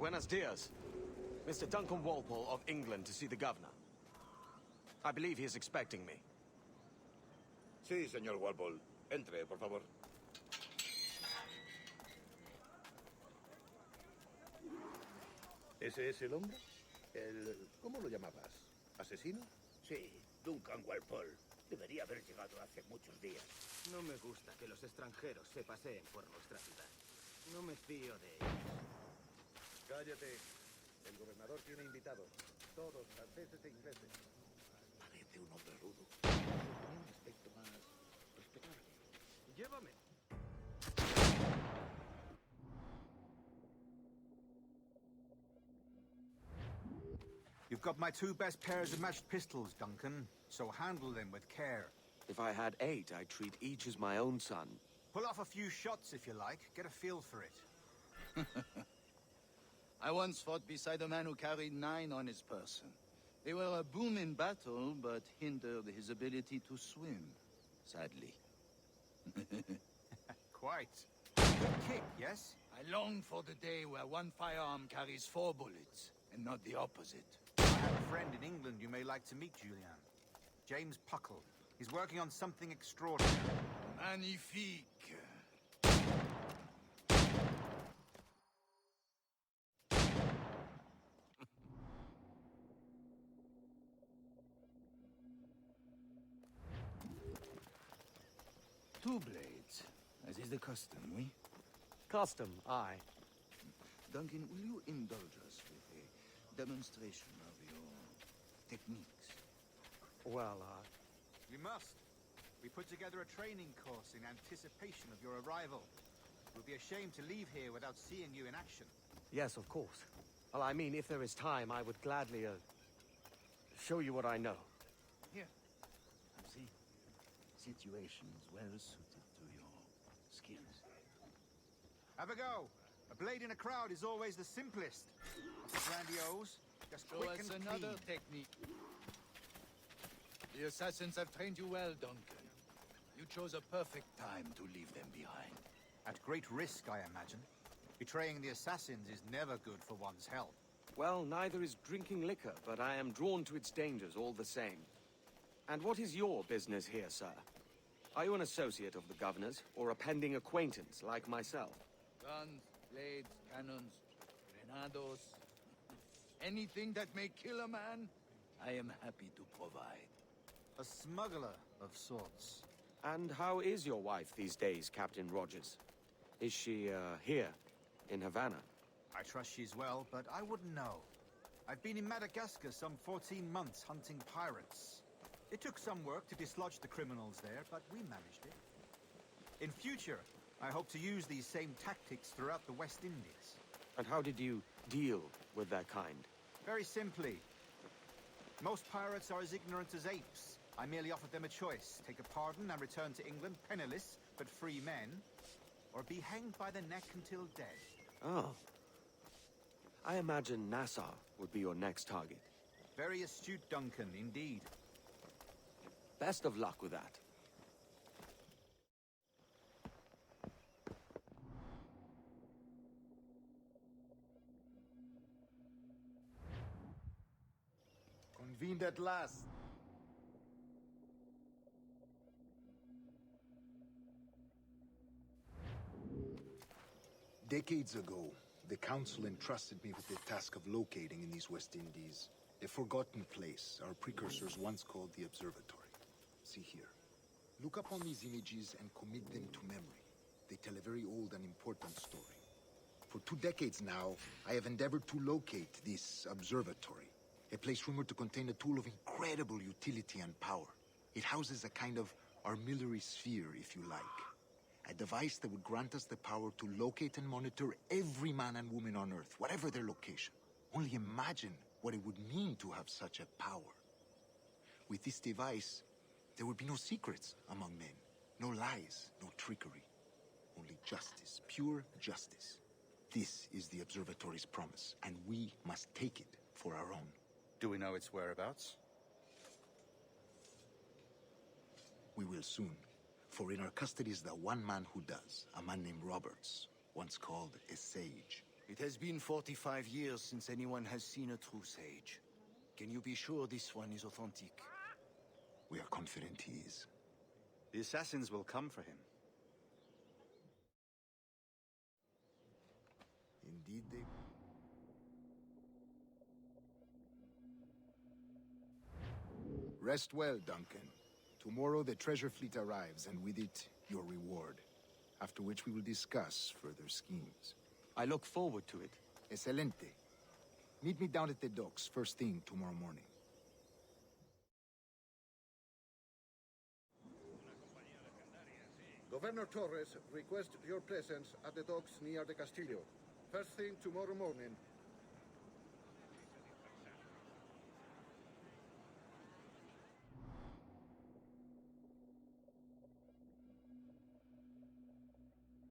Buenos dias. Mr. Duncan Walpole of England to see the governor. I believe he is expecting me. Sí, señor Walpole. Entre, por favor. ¿Ese es el hombre? ¿Cómo lo llamabas? ¿Asesino? Sí, Duncan Walpole. Debería haber llegado hace muchos días. No me gusta que los extranjeros se paseen por nuestra ciudad. No me fío de ellos. Cállate. El gobernador tiene invitados. Todos franceses e ingleses. Parece un hombre rudo. Tenía un aspecto más respetable. Llévame. You've got my two best pairs of matched pistols, Duncan, so handle them with care. If I had 8, I'd treat each as my own son. Pull off a few shots if you like. Get a feel for it. I once fought beside a man who carried 9 on his person. They were a boon in battle, but hindered his ability to swim, sadly. Quite. Good kick, yes? I long for the day where one firearm carries 4 bullets, and not the opposite. I have a friend in England you may like to meet, Julian. James Puckle. He's working on something extraordinary. Magnifique. Two blades, as is the custom, oui? Custom, aye. Duncan, will you indulge us with a demonstration of your techniques? Well, We must. We put together a training course in anticipation of your arrival. It would be a shame to leave here without seeing you in action. yes, of course. Well, I mean, if there is time, I would gladly, show you what I know. Here. See, situations well suited to your skills. Have a go. A blade in a crowd is always the simplest. Nothing grandiose, just Show quick us and another clean. technique. The assassins have trained you well, Duncan. You chose a perfect time to leave them behind. At great risk, I imagine. Betraying the assassins is never good for one's health. Well, neither is drinking liquor, but I am drawn to its dangers all the same. And what is your business here, sir? Are you an associate of the governor's, or a pending acquaintance like myself? Guns, blades, cannons, grenados. Anything that may kill a man, I am happy to provide. A smuggler of sorts. And how is your wife these days, Captain Rogers? Is she, here, in Havana? I trust she's well, but I wouldn't know. I've been in Madagascar some 14 months hunting pirates. It took some work to dislodge the criminals there, but we managed it. In future, I hope to use these same tactics throughout the West Indies. And how did you deal with that kind? Very simply. Most pirates are as ignorant as apes. I merely offered them a choice. Take a pardon and return to England penniless, but free men. Or be hanged by the neck until dead. Oh. I imagine Nassau would be your next target. Very astute, Duncan, indeed. Best of luck with that. Convened at last. Decades ago, the Council entrusted me with the task of locating in these West Indies a forgotten place our precursors once called the Observatory. See here. Look upon these images and commit them to memory. They tell a very old and important story. For 2 decades now, I have endeavored to locate this observatory, a place rumored to contain a tool of incredible utility and power. It houses a kind of armillary sphere, if you like. A device that would grant us the power to locate and monitor every man and woman on Earth, whatever their location. Only imagine what it would mean to have such a power. With this device, there would be no secrets among men, no lies, no trickery. Only justice, pure justice. This is the Observatory's promise, and we must take it for our own. Do we know its whereabouts? We will soon. For in our custody is the one man who does, a man named Roberts, once called a sage. It has been 45 years since anyone has seen a true sage. Can you be sure this one is authentic? We are confident he is. The assassins will come for him. Indeed they... Rest well, Duncan. Tomorrow the treasure fleet arrives, and with it, your reward. After which we will discuss further schemes. I look forward to it. Excelente. Meet me down at the docks first thing tomorrow morning. Governor Torres requests your presence at the docks near the Castillo. First thing tomorrow morning,